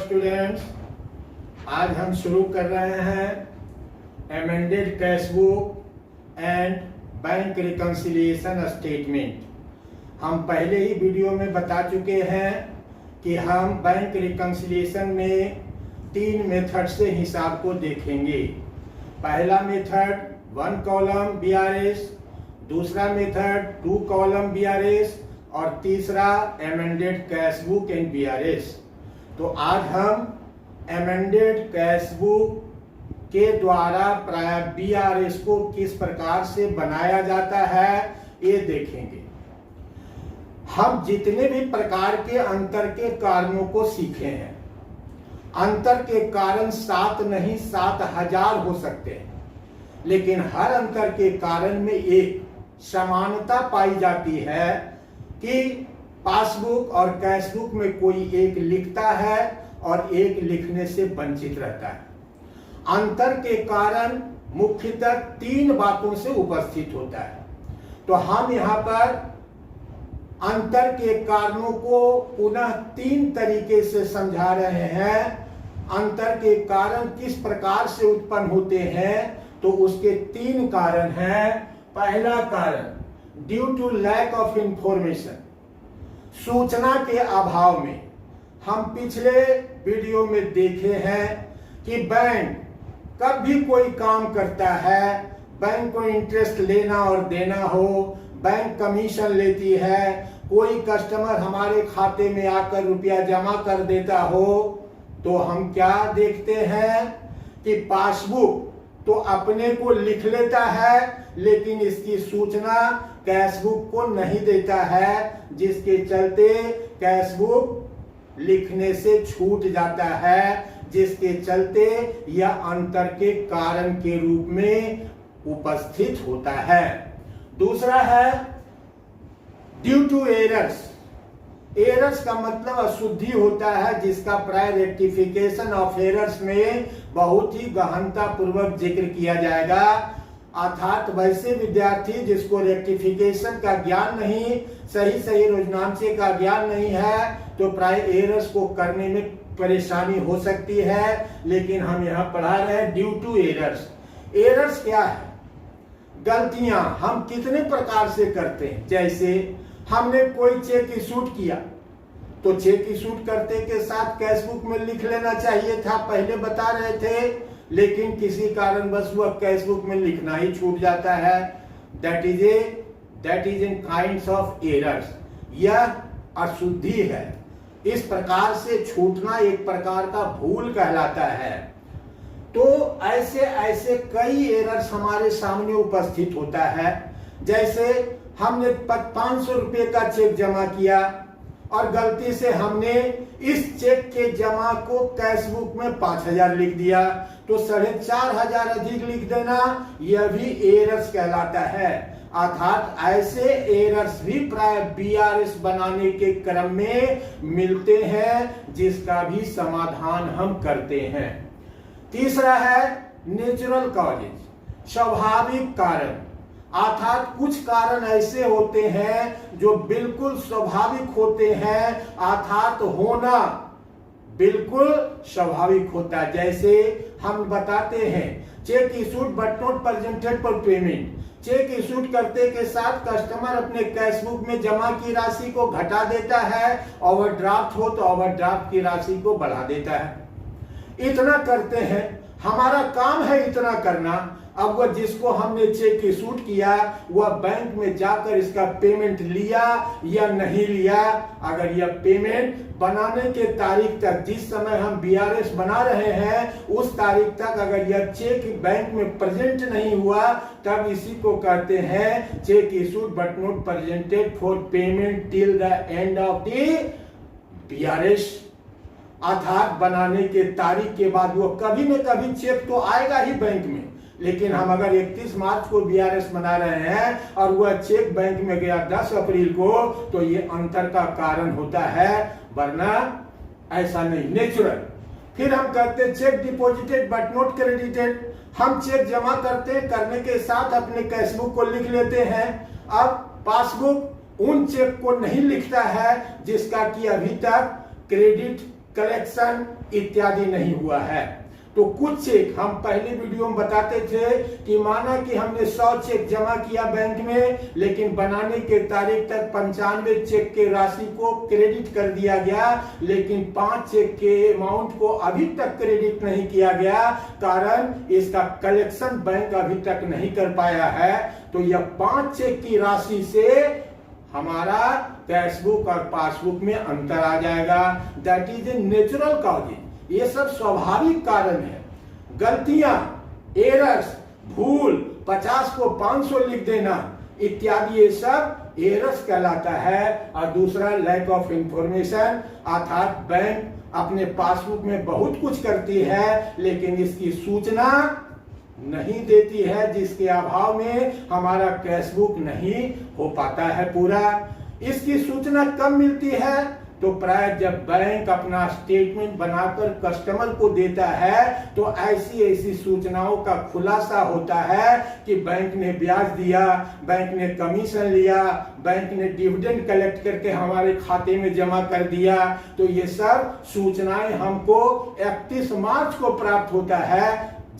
Students, आज हम शुरू कर रहे हैं amended cash book and bank reconciliation statement. हम पहले ही वीडियो में बता चुके हैं कि हम बैंक रिकंसिलिएशन में 3 मेथड से हिसाब को देखेंगे। पहला मेथड 1 कॉलम BRS, दूसरा मेथड 2 कॉलम BRS और तीसरा amended cash book and BRS। तो आज हम अमेंडेड कैश बुक के द्वारा प्राय BRS को किस प्रकार से बनाया जाता है ये देखेंगे। हम जितने भी प्रकार के अंतर के कारणों को सीखे हैं, अंतर के कारण 7 नहीं 7,000 हो सकते हैं, लेकिन हर अंतर के कारण में एक समानता पाई जाती है कि पासबुक और कैश बुक में कोई एक लिखता है और एक लिखने से वंचित रहता है। अंतर के कारण मुख्यतः 3 बातों से उपस्थित होता है। तो हम यहाँ पर अंतर के कारणों को पुनः 3 तरीके से समझा रहे हैं। अंतर के कारण किस प्रकार से उत्पन्न होते हैं, तो उसके 3 कारण हैं। पहला कारण due to lack of information, सूचना के अभाव में। हम पिछले वीडियो में देखे हैं कि बैंक कब भी कोई काम करता है, बैंक को इंटरेस्ट लेना और देना हो, बैंक कमीशन लेती है, कोई कस्टमर हमारे खाते में आकर रुपया जमा कर देता हो, तो हम क्या देखते हैं कि पासबुक तो अपने को लिख लेता है, लेकिन इसकी सूचना कैश बुक को नहीं देता है, जिसके चलते कैश बुक लिखने से छूट जाता है, जिसके चलते यह अंतर के कारण के रूप में उपस्थित होता है। दूसरा है ड्यू टू एरर्स। एरर्स का मतलब अशुद्धि होता है, जिसका प्राय रेक्टिफिकेशन ऑफ एरर्स में बहुत ही गहनता पूर्वक जिक्र किया जाएगा। अर्थात वैसे विद्यार्थी जिसको रेक्टिफिकेशन का ज्ञान नहीं, सही रोजनांचे का ज्ञान नहीं है, तो प्राय एरर्स को करने में परेशानी हो सकती है। लेकिन हम यहाँ पढ़ा रहे हैं ड्यू टू एरर्स। एरर्स क्या है? गलतियां हम कितने प्रकार से करते हैं। जैसे हमने कोई चेक इशूट किया, तो चेक इशूट करते के साथ कैश बुक में लिख लेना चाहिए था, पहले बता रहे थे, लेकिन किसी कारणवश वह कैश बुक में लिखना ही छूट जाता है। That is in kinds of errors. यह अशुद्धि है। इस प्रकार से छूटना एक प्रकार का भूल कहलाता है। तो ऐसे कई एरर्स हमारे सामने उपस्थित होता है। जैसे हमने 500 रुपए का चेक जमा किया और गलती से हमने इस चेक के जमा को कैश बुक में 5,000 लिख दिया, तो 4,500 अधिक लिख देना, यह भी एरर्स कहलाता है। अर्थात ऐसे एरर्स भी प्राय BRS बनाने के क्रम में मिलते हैं, जिसका भी समाधान हम करते हैं। तीसरा है नेचुरल कॉजेज, स्वाभाविक कारण। अर्थात कुछ कारण ऐसे होते हैं जो बिल्कुल स्वाभाविक होते हैं, अर्थात होना बिल्कुल स्वाभाविक होता है। जैसे हम बताते हैं check issued but not presented for payment. Cheque issued करते के साथ कस्टमर अपने कैश बुक में जमा की राशि को घटा देता है, ओवरड्राफ्ट हो तो ओवरड्राफ्ट की राशि को बढ़ा देता है। इतना करते हैं, हमारा काम है इतना करना। अब वह जिसको हमने चेक इशूड किया, वह बैंक में जाकर इसका पेमेंट लिया या नहीं लिया। अगर यह पेमेंट बनाने के तारीख तक, जिस समय हम BRS बना रहे हैं, उस तारीख तक अगर यह चेक बैंक में प्रेजेंट नहीं हुआ, तब इसी को कहते हैं check issued but not presented for payment till the end of the BRS। अर्थात बनाने के तारीख के बाद वो कभी न कभी चेक तो आएगा ही बैंक में, लेकिन हम अगर 31 मार्च को BRS बना रहे हैं और वह चेक बैंक में गया 10 अप्रैल को, तो ये अंतर का कारण होता है, वरना ऐसा नहीं, नेचुरल। फिर हम कहते हैं check deposited but not credited. हम चेक जमा करने के साथ अपने कैश बुक को लिख लेते हैं। अब पासबुक उन चेक को नहीं लिखता है जिसका कि अभी तक क्रेडिट कलेक्शन इत्यादि नहीं हुआ है। तो कुछ चेक हम पहले वीडियो में बताते थे कि माना कि हमने 100 चेक जमा किया बैंक में, लेकिन बनाने के तारीख तक 95 चेक के राशि को क्रेडिट कर दिया गया, लेकिन 5 चेक के अमाउंट को अभी तक क्रेडिट नहीं किया गया, कारण इसका कलेक्शन बैंक अभी तक नहीं कर पाया है। तो यह 5 चेक की राशि से हमारा कैशबुक और पासबुक में अंतर आ जाएगा। That is a natural cause. ये सब स्वाभाविक कारण है। गलतियां, एरर्स, भूल, 50 को 500 लिख देना इत्यादि, ये सब एरर्स कहलाता है। और दूसरा लैक ऑफ इंफॉर्मेशन, अर्थात बैंक अपने पासबुक में बहुत कुछ करती है लेकिन इसकी सूचना नहीं देती है, जिसके अभाव में हमारा कैशबुक नहीं हो पाता है पूरा। इसकी सूचना कब मिलती है? तो प्राय जब बैंक अपना स्टेटमेंट बनाकर कस्टमर को देता है तो ऐसी ऐसी सूचनाओं का खुलासा होता है कि बैंक ने ब्याज दिया, बैंक ने कमीशन लिया, बैंक ने डिविडेंड कलेक्ट करके हमारे खाते में जमा कर दिया। तो ये सब सूचनाएं हमको 31 मार्च को प्राप्त होता है,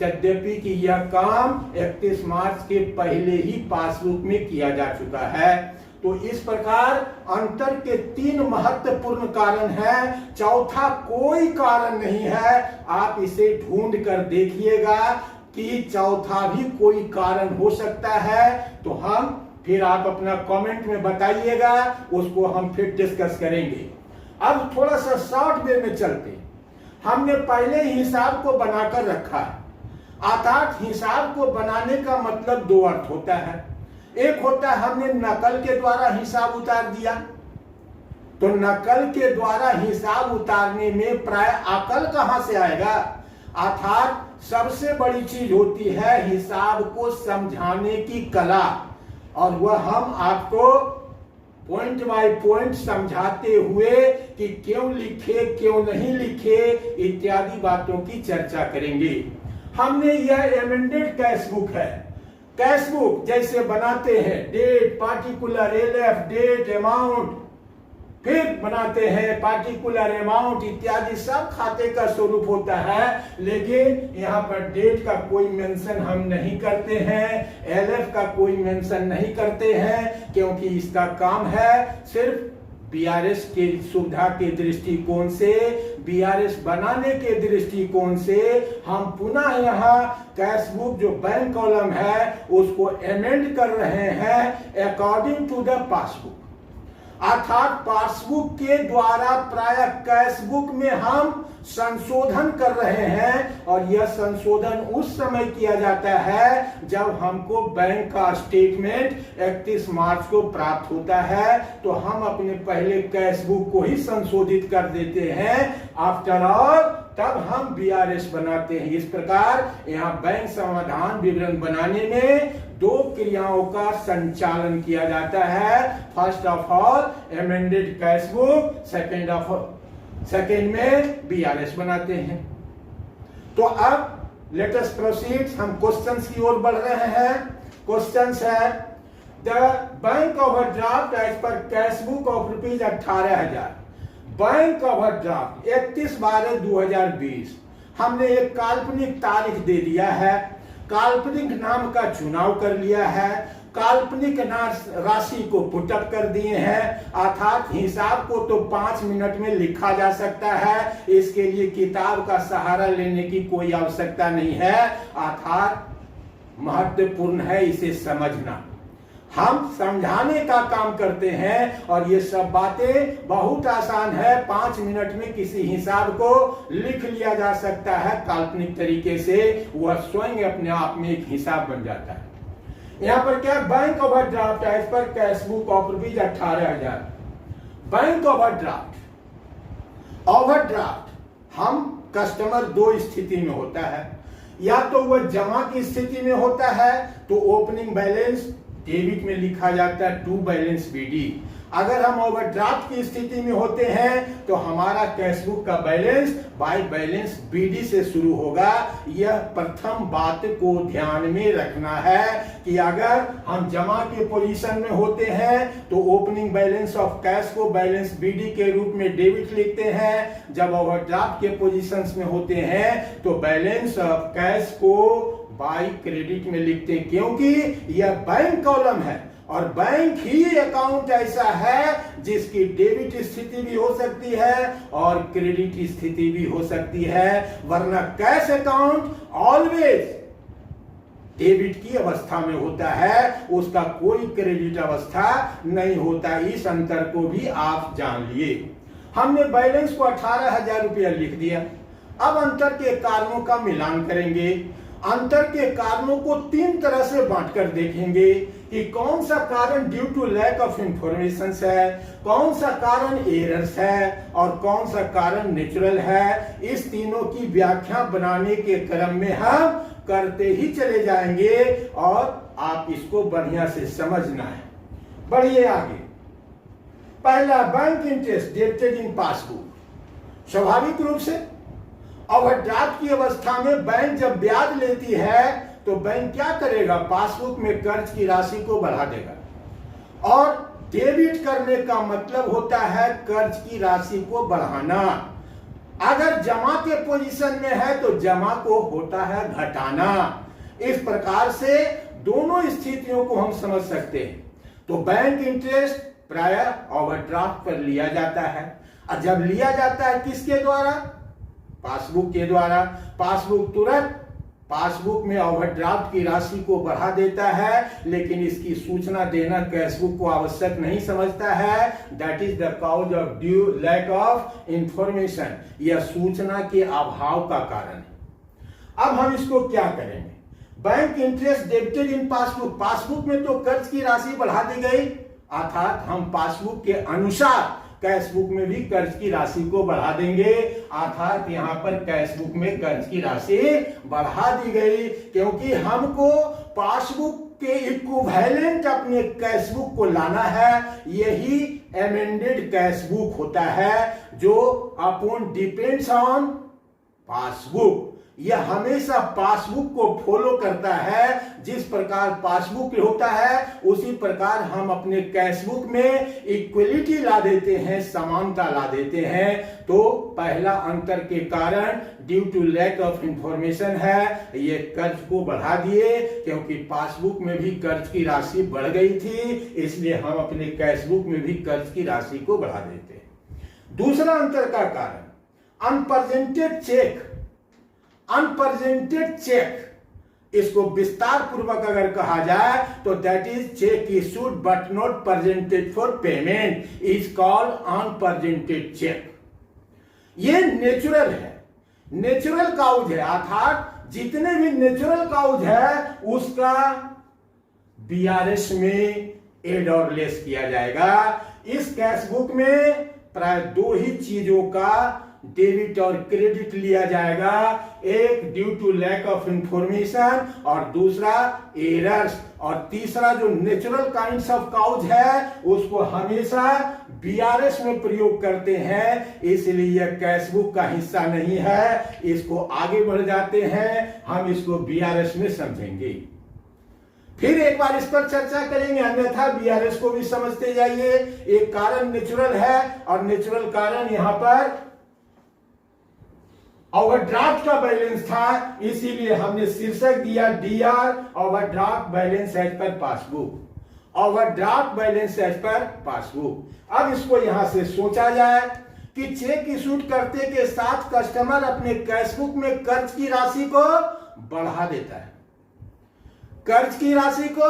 यद्यपि कि यह काम 31 मार्च के पहले ही पासबुक में किया जा चुका है। तो इस प्रकार अंतर के 3 महत्वपूर्ण कारण हैं। चौथा कोई कारण नहीं है। आप इसे ढूंढ कर देखिएगा कि चौथा भी कोई कारण हो सकता है, तो हम फिर आप अपना कमेंट में बताइएगा, उसको हम फिर डिस्कस करेंगे। अब थोड़ा सा शॉर्ट वे में चलते। हमने पहले हिसाब को बनाकर रखा है, अर्थात हिसाब को बनाने का मतलब 2 अर्थ होता है। एक होता है हमने नकल के द्वारा हिसाब उतार दिया, तो नकल के द्वारा हिसाब उतारने में प्राय अकल कहां से आएगा? अर्थात सबसे बड़ी चीज होती है हिसाब को समझाने की कला, और वह हम आपको पॉइंट बाय पॉइंट समझाते हुए कि क्यों लिखे क्यों नहीं लिखे इत्यादि बातों की चर्चा करेंगे। हमने यह एमेंडेड कैशबुक है। कैशबुक जैसे बनाते हैं, date, particular, LF, date, amount, फिर बनाते हैं पार्टिकुलर अमाउंट इत्यादि, सब खाते का स्वरूप होता है। लेकिन यहाँ पर डेट का कोई मेंशन हम नहीं करते हैं, एलएफ का कोई मेंशन नहीं करते हैं, क्योंकि इसका काम है सिर्फ बीआरएस के सुविधा के दृष्टिकोण से, बीआरएस बनाने के दृष्टिकोण से हम पुनः यहाँ कैशबुक जो बैंक कॉलम है उसको अमेंड कर रहे हैं अकॉर्डिंग टू द पासबुक। अर्थात पासबुक के द्वारा प्राय कैशबुक में हम संशोधन कर रहे हैं, और यह संशोधन उस समय किया जाता है जब हमको बैंक का स्टेटमेंट 31 मार्च को प्राप्त होता है, तो हम अपने पहले कैशबुक को ही संशोधित कर देते हैं। आफ्टर ऑल तब हम बीआरएस बनाते हैं। इस प्रकार यहाँ बैंक समाधान विवरण बनाने में 2 क्रियाओं का संचालन किया जाता है। First of all amended cashbook, second में बीआरएस बनाते हैं। तो अब लेट अस प्रोसीड। हम क्वेश्चंस की ओर बढ़ रहे हैं। क्वेश्चंस है the bank overdraft as per cashbook of rupees 18,000। Bank overdraft 31/12/2020। हमने एक काल्पनिक तारीख दे दिया है, काल्पनिक नाम का चुनाव कर लिया है, काल्पनिक राशि को पुटअप कर दिए हैं। अर्थात हिसाब को तो 5 मिनट में लिखा जा सकता है, इसके लिए किताब का सहारा लेने की कोई आवश्यकता नहीं है। अर्थात महत्वपूर्ण है इसे समझना। हम समझाने का काम करते हैं और ये सब बातें बहुत आसान है। 5 मिनट में किसी हिसाब को लिख लिया जा सकता है काल्पनिक तरीके से, वह स्वयं अपने आप में एक हिसाब बन जाता है। यहाँ पर क्या bank overdraft as per cashbook of rupees 18,000। Bank overdraft हम कस्टमर 2 स्थिति में होता है, या तो वह जमा की स्थिति में होता है तो ओपनिंग बैलेंस डेबिट में लिखा जाता है टू बैलेंस बीडी, अगर हम ओवरड्राफ्ट की स्थिति में होते हैं तो हमारा कैशबुक का बैलेंस बाय बैलेंस बीडी से शुरू होगा। यह प्रथम बात को ध्यान में रखना है कि अगर हम जमा के पोजीशन में होते हैं तो ओपनिंग बैलेंस ऑफ कैश को बैलेंस बीडी के रूप में डेबिट लिखते हैं। जब ओवरड्राफ्ट के पोजीशंस में होते हैं तो बैलेंस ऑफ कैश को बाय क्रेडिट में लिखते हैं, क्योंकि यह बैंक कॉलम है और बैंक ही अकाउंट ऐसा है जिसकी डेबिट स्थिति भी हो सकती है और क्रेडिट स्थिति भी हो सकती है, वरना कैश अकाउंट ऑलवेज डेबिट की अवस्था में होता है, उसका कोई क्रेडिट अवस्था नहीं होता। इस अंतर को भी आप जान लिए। हमने बैलेंस को 18,000 रुपया लिख दिया। अब अंतर के कारणों का मिलान करेंगे। अंतर के कारणों को 3 तरह से बांटकर देखेंगे कि कौन सा कारण due to lack of information है, कौन सा कारण एरर्स है और कौन सा कारण नेचुरल है। इस तीनों की व्याख्या बनाने के क्रम में हम करते ही चले जाएंगे और आप इसको बढ़िया से समझना है। बढ़िए आगे। पहला, bank interest debited in passbook. स्वाभाविक रूप से ओवरड्राफ्ट की अवस्था में बैंक जब ब्याज लेती है तो बैंक क्या करेगा, पासबुक में कर्ज की राशि को बढ़ा देगा। और डेबिट करने का मतलब होता है कर्ज की राशि को बढ़ाना। अगर जमा के पोजीशन में है तो जमा को होता है घटाना। इस प्रकार से दोनों स्थितियों को हम समझ सकते हैं। तो बैंक इंटरेस्ट प्रायः ओवरड्राफ्ट पर लिया जाता है, और जब लिया जाता है किसके द्वारा, पासबुक के द्वारा। पासबुक तुरंत पासबुक में ओवरड्राफ्ट की राशि को बढ़ा देता है, लेकिन इसकी सूचना देना कैशबुक को आवश्यक नहीं समझता है। That is the cause of due lack of information. यह सूचना के अभाव का कारण है। अब हम इसको क्या करेंगे, bank interest debited in passbook. Passbook में तो कर्ज की राशि बढ़ा दी गई, अर्थात हम पासबुक के अनुसार कैशबुक में भी कर्ज की राशि को बढ़ा देंगे, अर्थात यहां पर कैशबुक में कर्ज की राशि बढ़ा दी गई, क्योंकि हमको पासबुक के इक्विवेलेंट अपने कैशबुक को लाना है। यही एमेंडेड कैशबुक होता है जो अपॉन डिपेंड्स ऑन पासबुक। यह हमेशा पासबुक को फॉलो करता है। जिस प्रकार पासबुक होता है उसी प्रकार हम अपने कैशबुक में इक्वलिटी ला देते हैं, समानता ला देते हैं। तो पहला अंतर के कारण due to lack of information है, ये कर्ज को बढ़ा दिए, क्योंकि पासबुक में भी कर्ज की राशि बढ़ गई थी, इसलिए हम अपने कैशबुक में भी कर्ज की राशि को बढ़ा देते हैं। दूसरा अंतर का कारण अनप्रेजेंटेड चेक। अनप्रेजेंटेड चेक, इसको विस्तार पूर्वक अगर कहा जाए तो that is cheque issued but not presented for payment is called unpresented cheque. ये नेचुरल है, नेचुरल काउज है, अर्थात जितने भी नेचुरल काउज है उसका बीआरएस में एड और लेस किया जाएगा। इस कैशबुक में प्राय 2 ही चीजों का डेबिट और क्रेडिट लिया जाएगा, एक due to lack of information और दूसरा एरर्स, और तीसरा जो नेचुरल काइंड्स ऑफ काउज है उसको हमेशा बीआरएस में प्रयोग करते हैं, इसलिए यह कैशबुक का हिस्सा नहीं है। इसको आगे बढ़ जाते हैं, हम इसको बीआरएस में समझेंगे, फिर एक बार इस पर चर्चा करेंगे, अन्यथा बीआरएस को भी समझते जाइए। एक कारण नेचुरल है और नेचुरल कारण यहां पर ओवरड्राफ्ट का बैलेंस था, इसीलिए हमने शीर्षक दिया DR overdraft balance as per passbook. Overdraft balance as per passbook. अब इसको यहां से सोचा जाए कि चेक इशूड करते के साथ कस्टमर अपने कैशबुक में कर्ज की राशि को बढ़ा देता है, कर्ज की राशि को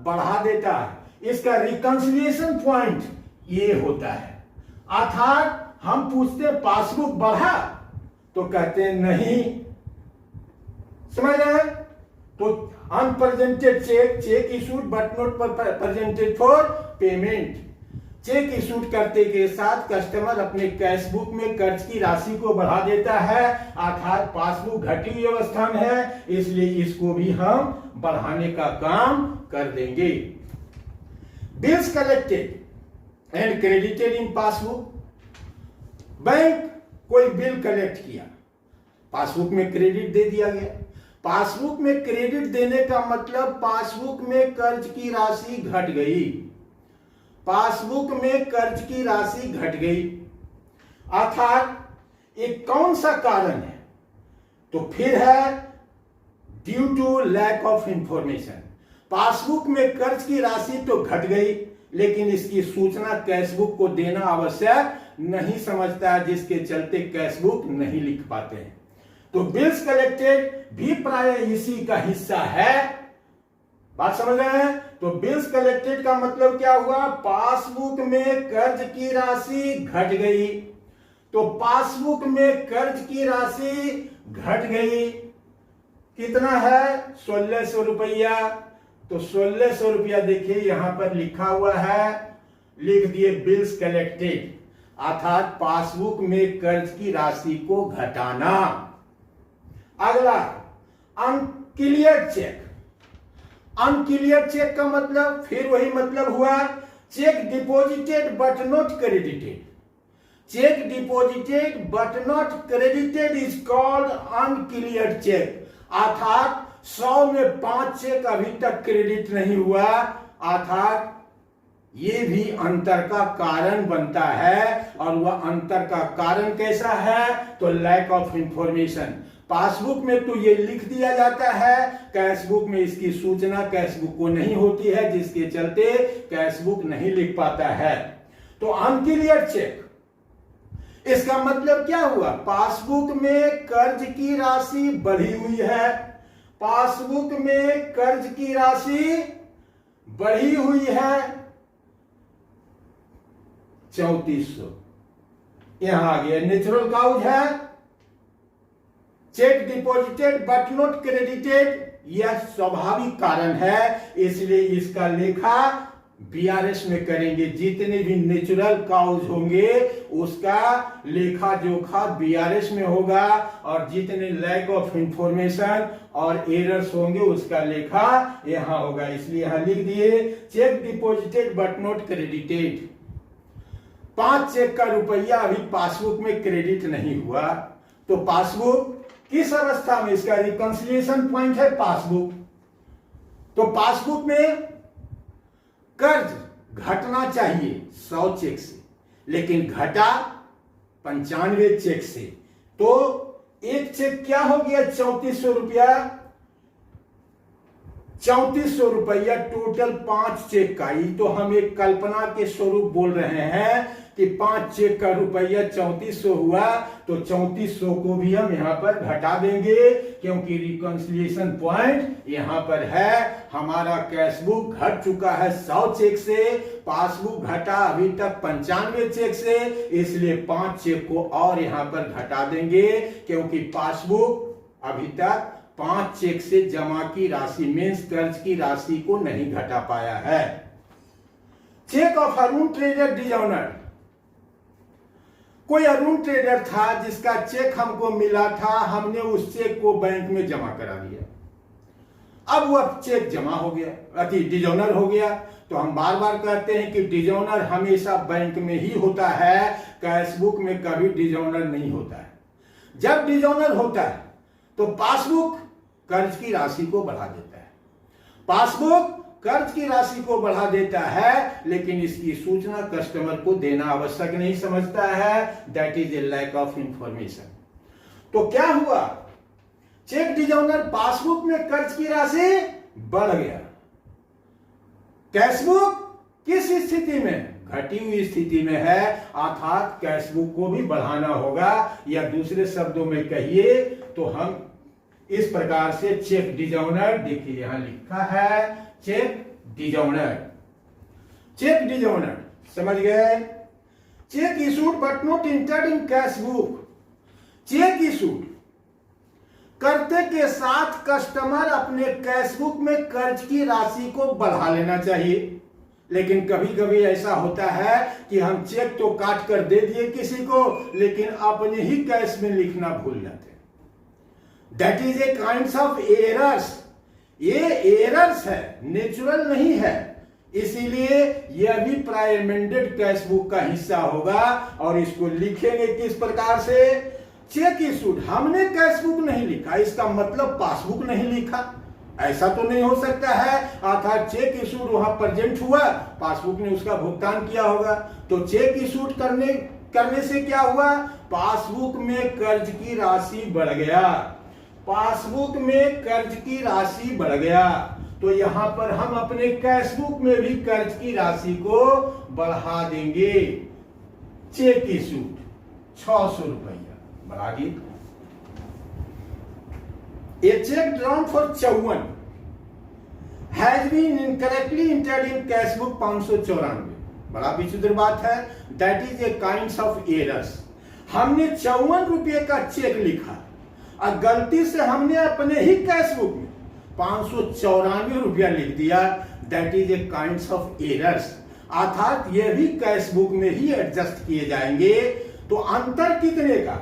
बढ़ा देता है। इसका रिकंसिलिएशन पॉइंट ये होता है, अर्थात हम पूछते पासबुक बढ़ा तो कहते हैं नहीं, समझ रहे हैं। तो unpresented cheque, cheque issued but not presented for payment. Cheque issued करते के साथ कस्टमर अपने कैशबुक में कर्ज की राशि को बढ़ा देता है, अर्थात पासबुक घटी हुई अवस्था में है, इसलिए इसको भी हम बढ़ाने का काम कर देंगे। Bills collected, and credited in passbook. Bank कोई बिल कलेक्ट किया, पासबुक में क्रेडिट दे दिया गया। पासबुक में क्रेडिट देने का मतलब पासबुक में कर्ज की राशि घट गई, पासबुक में कर्ज की राशि घट गई। अर्थात एक कौन सा कारण है? तो फिर है due to lack of information. Passbook में कर्ज की राशि तो घट गई, लेकिन इसकी सूचना कैशबुक को देना आवश्यक नहीं समझता है, जिसके चलते कैशबुक नहीं लिख पाते हैं। तो बिल्स कलेक्टेड भी प्राय इसी का हिस्सा है। बात समझ रहे हैं? तो बिल्स कलेक्टेड का मतलब क्या हुआ? पासबुक में कर्ज की राशि घट गई। तो पासबुक में कर्ज की राशि घट गई, कितना है? 1600 रुपया। तो 1600 रुपया देखिए यहां पर लिखा हुआ है, लिख दिए बिल्स कलेक्टेड, अर्थात पासबुक में कर्ज की राशि को घटाना। अगला अनक्लियर चेक। अनक्लियर चेक का मतलब फिर वही मतलब हुआ, cheque deposited but not credited. Cheque deposited but not credited is called unclear cheque. अर्थात 100 में 5 चेक अभी तक क्रेडिट नहीं हुआ, अर्थात ये भी अंतर का कारण बनता है। और वह अंतर का कारण कैसा है? तो लैक ऑफ इंफॉर्मेशन। पासबुक में तो ये लिख दिया जाता है, कैशबुक में इसकी सूचना कैशबुक को नहीं होती है, जिसके चलते कैशबुक नहीं लिख पाता है। तो अनक्लियर चेक, इसका मतलब क्या हुआ? पासबुक में कर्ज की राशि बढ़ी हुई है, पासबुक में कर्ज की राशि बढ़ी हुई है 3400। यहां आ गया नेचुरल काउज है, check deposited but not credited, यह स्वाभाविक कारण है, इसलिए इसका लेखा बीआरएस में करेंगे। जितने भी नेचुरल काउज होंगे उसका लेखा जोखा बीआरएस में होगा, और जितने लैक ऑफ इंफॉर्मेशन और एरर्स होंगे उसका लेखा यहां होगा। इसलिए यहां लिख दिए cheque deposited but not credited. 5 cheque का रुपया अभी पासबुक में क्रेडिट नहीं हुआ। तो पासबुक किस अवस्था में? इसका रिकंसिलिएशन पॉइंट है पासबुक। तो पासबुक में कर्ज घटना चाहिए 100 चेक से, लेकिन घटा 95 चेक से। तो एक चेक क्या हो गया? 3400 रुपया। 3400 रुपया टोटल 5 चेक का ही तो हम एक कल्पना के स्वरूप बोल रहे हैं कि 5 चेक का रुपया 3400 हुआ, तो 3400 को भी हम यहां पर घटा देंगे, क्योंकि रिकंसिलिएशन पॉइंट यहां पर है। हमारा कैशबुक घट चुका है 100 चेक से, पासबुक घटा अभी तक 95 चेक से, इसलिए 5 चेक को और यहां पर घटा देंगे, क्योंकि पासबुक अभी तक 5 चेक से जमा की राशि मींस कर्ज की राशि को नहीं घटा पाया है। Cheque of Arun trader dishonour. कोई अरुण ट्रेडर था जिसका चेक हमको मिला था, हमने उस चेक को बैंक में जमा करा दिया। अब वह चेक जमा हो गया, अति डिजॉनर हो गया। तो हम बार बार कहते हैं कि डिजॉनर हमेशा बैंक में ही होता है, कैशबुक में कभी डिजॉनर नहीं होता है। जब डिजॉनर होता है तो पासबुक कर्ज की राशि को बढ़ा देता है, पासबुक कर्ज की राशि को बढ़ा देता है, लेकिन इसकी सूचना कस्टमर को देना आवश्यक नहीं समझता है। That is a lack of information. तो क्या हुआ? चेक डिजॉनर पासबुक में कर्ज की राशि बढ़ गया, कैशबुक किस स्थिति में? घटी हुई स्थिति में है, अर्थात कैशबुक को भी बढ़ाना होगा। या दूसरे शब्दों में कहिए तो हम इस प्रकार से चेक डिजॉनर, देखिए यहां लिखा है चेक डिजॉनर। चेक डिजॉनर समझ गए? Check issued but not entered in cash book. Check issued करते के साथ कस्टमर अपने कैशबुक में कर्ज की राशि को बढ़ा लेना चाहिए, लेकिन कभी कभी ऐसा होता है कि हम चेक तो काट कर दे दिए किसी को, लेकिन अपने ही कैश में लिखना भूल जाते हैं। That is a kind of errors. ये एरर्स है, नेचुरल नहीं है। इसीलिए यह भी प्राय एमेंडेड कैश बुक का हिस्सा होगा और इसको लिखेंगे किस प्रकार से, चेक इशूड। हमने कैश बुक नहीं लिखा, इसका मतलब पासबुक नहीं लिखा, ऐसा तो नहीं हो सकता है। अर्थात चेक इशूड वहां प्रेजेंट हुआ, पासबुक ने उसका भुगतान किया होगा। तो चेक इशूड करने से क्या हुआ, पासबुक में कर्ज की राशि बढ़ गया, पासबुक में कर्ज की राशि बढ़ गया। तो यहां पर हम अपने कैश बुक में भी कर्ज की राशि को बढ़ा देंगे। चेक इशूड 600 रुपया बढ़ा दिए। A check drawn for 54 has been incorrectly entered in cash book 594, बड़ा विचित्र बात है। That is a kinds of errors। हमने 54 रुपये का चेक लिखा और गलती से हमने अपने ही कैश बुक में 594 रुपया लिख दिया। That is a kinds of errors। अर्थात ये भी कैश बुक में ही एडजस्ट किए जाएंगे। तो अंतर कितने का,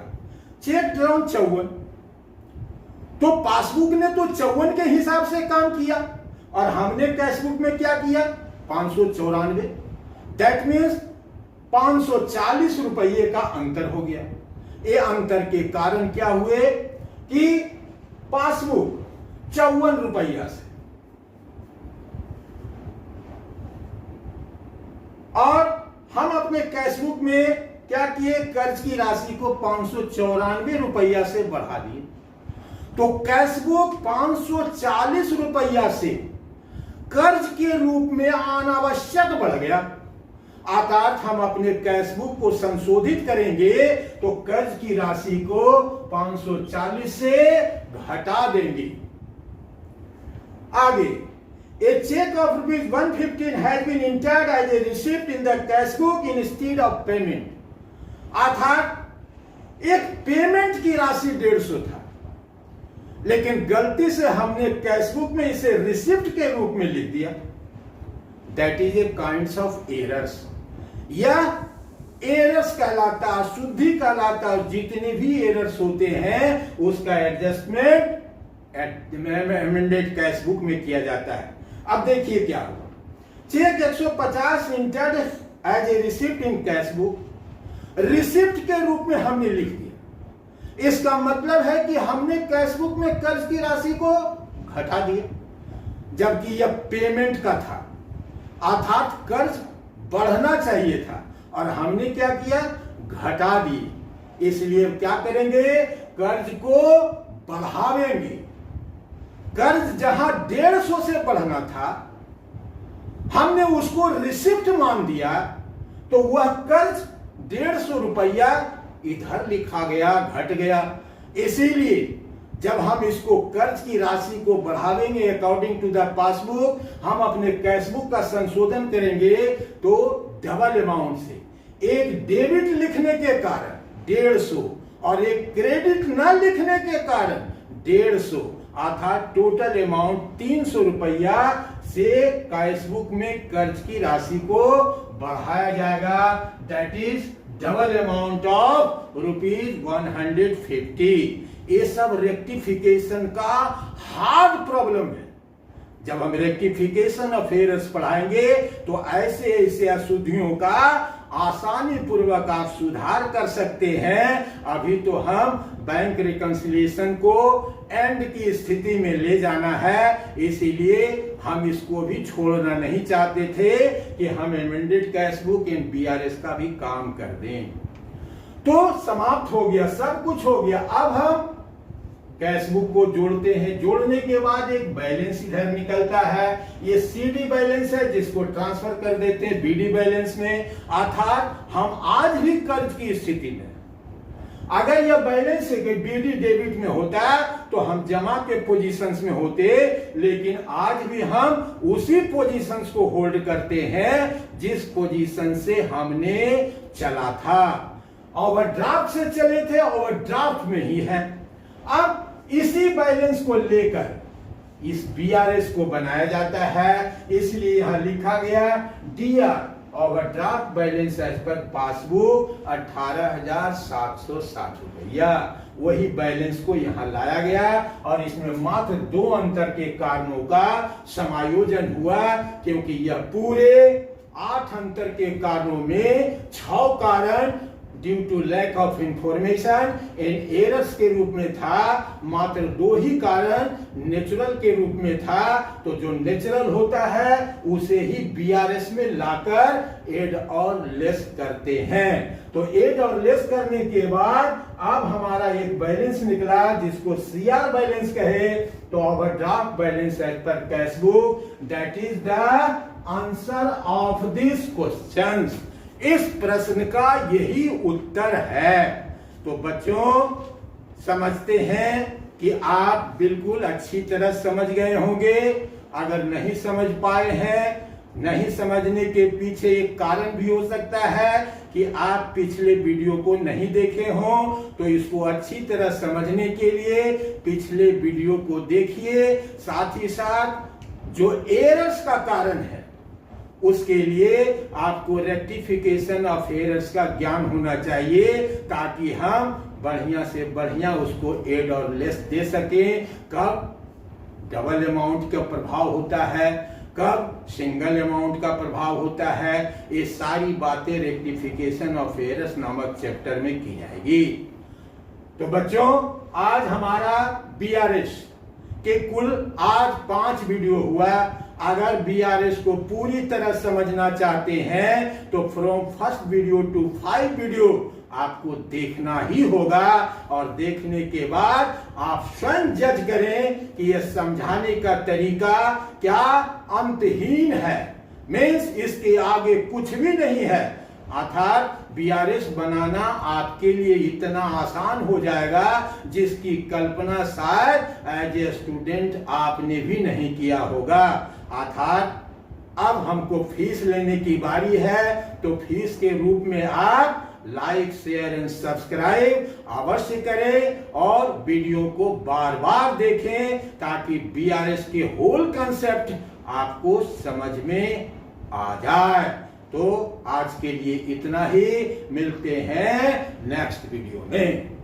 चेक ड्राउन 54, तो पासबुक ने तो 54 के हिसाब से काम किया और हमने कैश बुक में क्या किया, 594। दैट मीन्स 540 रुपये का अंतर हो गया। ये अंतर के कारण क्या हुए कि पासबुक 54 रुपया से और हम अपने कैश बुक में क्या किए, कर्ज की राशि को 594 रुपया से बढ़ा दिए। तो कैश बुक 540 रुपया से कर्ज के रूप में अनावश्यक बढ़ गया। अर्थात हम अपने कैश बुक को संशोधित करेंगे तो कर्ज की राशि को 540 से घटा देंगे। आगे, a check of ₹115 has been entered as a receipt in the cash book instead of payment। अर्थात एक पेमेंट की राशि 150 था, लेकिन गलती से हमने कैश बुक में इसे रिसिप्ट के रूप में लिख दिया। That is A kinds of errors. यह एरर्स कहलाता है, शुद्धि कहलाता है। जितने भी एरर्स होते हैं उसका एडजस्टमेंट एमेंडेड कैश बुक में किया जाता है। अब देखिए क्या हुआ, cheque 150 entered as a receipt in cash book, receipt के रूप में हमने लिख दिया। इसका मतलब है कि हमने कैश बुक में कर्ज की राशि को घटा दिया, जबकि यह पेमेंट का था। अर्थात कर्ज बढ़ना चाहिए था और हमने क्या किया, घटा दी। इसलिए क्या करेंगे, कर्ज को बढ़ावेंगे। कर्ज जहां 150 से बढ़ना था, हमने उसको रिसिप्ट मान दिया, तो वह कर्ज 150 रुपया इधर लिखा गया, घट गया। इसीलिए जब हम इसको कर्ज की राशि को बढ़ावेंगे अकॉर्डिंग टू द पासबुक, हम अपने कैश बुक का संशोधन करेंगे तो डबल अमाउंट से एक डेबिट लिखने के कारण 150 और एक क्रेडिट न लिखने के कारण 150, अर्थात टोटल अमाउंट 300 रुपया से कैश बुक में कर्ज की राशि को बढ़ाया जाएगा। That is double amount of ₹150। ये सब रेक्टिफिकेशन का हार्ड प्रॉब्लम है। जब हम रेक्टिफिकेशन ऑफ एरर्स पढ़ाएंगे तो ऐसे ऐसे अशुद्धियों का आसानी पूर्वक आप सुधार कर सकते हैं। अभी तो हम बैंक रिकंसिलिएशन को एंड की स्थिति में ले जाना है, इसीलिए हम इसको भी छोड़ना नहीं चाहते थे कि हम amended cash book and BRS का भी काम कर दें। तो समाप्त हो गया, सब कुछ हो गया। अब हम कैश बुक को जोड़ते हैं। जोड़ने के बाद एक बैलेंस इधर निकलता है, ये सीडी बैलेंस है जिसको ट्रांसफर कर देते हैं बीडी बैलेंस में। अर्थात हम आज भी कर्ज की स्थिति में, अगर यह बैलेंस बीडी डेबिट में होता तो हम जमा के पोजीशंस में होते, लेकिन आज भी हम उसी पोजीशंस को होल्ड करते हैं जिस पोजीशन से हमने चला था। ओवरड्राफ्ट से चले थे, ओवरड्राफ्ट में ही है। अब इसी बैलेंस को लेकर इस बीआरएस को बनाया जाता है, इसलिए यहां लिखा गया DR overdraft balance as per passbook 18,760 रुपया। वही बैलेंस को यहाँ लाया गया और इसमें मात्र 2 अंतर के कारणों का समायोजन हुआ, क्योंकि यह पूरे 8 अंतर के कारणों में 6 कारण due to lack of information and errors के रूप में था, मात्र 2 ही कारण नेचुरल के रूप में था। तो जो नेचुरल होता है उसे ही बीआरएस में लाकर एड और लेस करते हैं। तो एड और लेस करने के बाद अब हमारा एक बैलेंस निकला जिसको सीआर बैलेंस कहे, तो overdraft balance as per cash book, that is the answer of this question. इस प्रश्न का यही उत्तर है। तो बच्चों समझते हैं कि आप बिल्कुल अच्छी तरह समझ गए होंगे। अगर नहीं समझ पाए हैं, नहीं समझने के पीछे एक कारण भी हो सकता है कि आप पिछले वीडियो को नहीं देखे हो, तो इसको अच्छी तरह समझने के लिए पिछले वीडियो को देखिए। साथ ही साथ जो एरर्स का कारण है उसके लिए आपको रेक्टिफिकेशन ऑफ एरर्स का ज्ञान होना चाहिए, ताकि हम बढ़िया से बढ़िया उसको एड और लेस दे सकें। कब डबल अमाउंट का प्रभाव होता है, कब सिंगल अमाउंट का प्रभाव होता है, ये सारी बातें रेक्टिफिकेशन ऑफ एरर्स नामक चैप्टर में की जाएगी। तो बच्चों आज हमारा बीआरएस के कुल आज 5 वीडियो हुआ। अगर बीआरएस को पूरी तरह समझना चाहते हैं तो from first video to 5 video आपको देखना ही होगा, और देखने के बाद आप स्वयं जज करें कि यह समझाने का तरीका क्या अंतहीन है, मीन्स इसके आगे कुछ भी नहीं है। अर्थात बीआरएस बनाना आपके लिए इतना आसान हो जाएगा जिसकी कल्पना शायद एज ए स्टूडेंट आपने भी नहीं किया होगा। अर्थात अब हमको फीस लेने की बारी है, तो फीस के रूप में आप लाइक शेयर एंड सब्सक्राइब अवश्य करें और वीडियो को बार बार देखें, ताकि बीआरएस के होल कंसेप्ट आपको समझ में आ जाए। तो आज के लिए इतना ही, मिलते हैं नेक्स्ट वीडियो में।